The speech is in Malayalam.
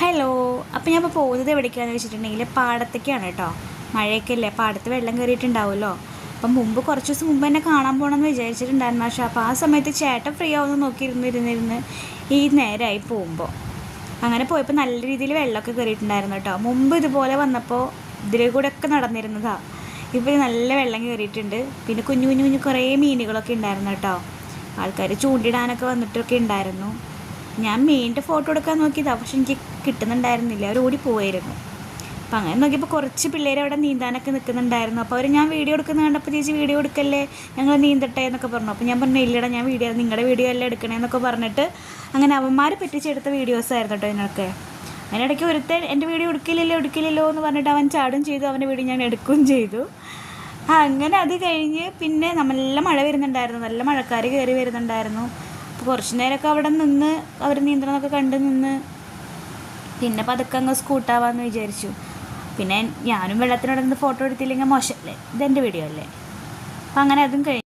ഹലോ. അപ്പോൾ ഞാൻ ഇപ്പോൾ പോകുന്നത് എവിടേക്കാണെന്ന് വെച്ചിട്ടുണ്ടെങ്കിൽ പാടത്തേക്കാണ് കേട്ടോ. മഴയൊക്കെ അല്ലേ, പാടത്ത് വെള്ളം കയറിയിട്ടുണ്ടാവുമല്ലോ. അപ്പം കുറച്ച് ദിവസം മുമ്പ് എന്നെ കാണാൻ പോകണമെന്ന് വിചാരിച്ചിട്ടുണ്ടായിരുന്നു. പക്ഷേ അപ്പോൾ ആ സമയത്ത് ചേട്ടൻ ഫ്രീ ആവുമെന്ന് നോക്കിയിരുന്നിരുന്നിരുന്ന് ഈ നേരമായി പോകുമ്പോൾ അങ്ങനെ പോയപ്പോൾ നല്ല രീതിയിൽ വെള്ളമൊക്കെ കയറിയിട്ടുണ്ടായിരുന്നു കേട്ടോ. മുമ്പ് ഇതുപോലെ വന്നപ്പോൾ ഇതിലെ കൂടെ ഒക്കെ നടന്നിരുന്നതാണ്. ഇപ്പോൾ നല്ല വെള്ളം കയറിയിട്ടുണ്ട്. പിന്നെ കുഞ്ഞു കുഞ്ഞു കുഞ്ഞു കുറേ മീനുകളൊക്കെ ഉണ്ടായിരുന്നു കേട്ടോ. ആൾക്കാർ ചൂണ്ടിടാനൊക്കെ വന്നിട്ടൊക്കെ ഉണ്ടായിരുന്നു. ഞാൻ മീനിൻ്റെ ഫോട്ടോ എടുക്കാൻ നോക്കിയതാണ്, പക്ഷെ എനിക്ക് കിട്ടുന്നുണ്ടായിരുന്നില്ല, അവർ ഓടി പോയിരുന്നു. അപ്പം അങ്ങനെ നോക്കിയപ്പോൾ കുറച്ച് പിള്ളേർ അവിടെ നീന്താനൊക്കെ നിൽക്കുന്നുണ്ടായിരുന്നു. അപ്പോൾ അവർ ഞാൻ വീഡിയോ എടുക്കുന്നത് കണ്ടപ്പോൾ ചേച്ചി വീഡിയോ എടുക്കല്ലേ, ഞങ്ങൾ നീന്തട്ടെ എന്നൊക്കെ പറഞ്ഞു. അപ്പോൾ ഞാൻ പറഞ്ഞു ഇല്ലടാ, ഞാൻ നിങ്ങളുടെ വീഡിയോ അല്ലേ എടുക്കണേന്നൊക്കെ പറഞ്ഞിട്ട് അങ്ങനെ അവന്മാർ പറ്റിച്ചെടുത്ത വീഡിയോസ് ആയിരുന്നു കേട്ടോ ഇതിനൊക്കെ. അതിനിടയ്ക്ക് ഒരുത്തൻ എൻ്റെ വീഡിയോ എടുക്കില്ലല്ലോ എന്ന് പറഞ്ഞിട്ട് അവൻ ചാടും ചെയ്തു, അവൻ്റെ വീഡിയോ ഞാൻ എടുക്കുകയും ചെയ്തു. അങ്ങനെ അത് കഴിഞ്ഞ് പിന്നെ നല്ല മഴ വരുന്നുണ്ടായിരുന്നു, നല്ല മഴക്കാർ കയറി വരുന്നുണ്ടായിരുന്നു. അപ്പോൾ കുറച്ച് നേരമൊക്കെ അവിടെ നിന്ന് അവർ നീന്തണമൊക്കെ കണ്ട് നിന്ന് പിന്നെ പതുക്കെ അങ്ങ് സ്കൂട്ടാവാമെന്ന് വിചാരിച്ചു. പിന്നെ ഞാനും വെള്ളത്തിനോട് നിന്ന് ഫോട്ടോ എടുത്തില്ലെങ്കിൽ മോശമല്ലേ, ഇതെൻ്റെ വീഡിയോ അല്ലേ. അപ്പം അങ്ങനെ അതും കഴിഞ്ഞു.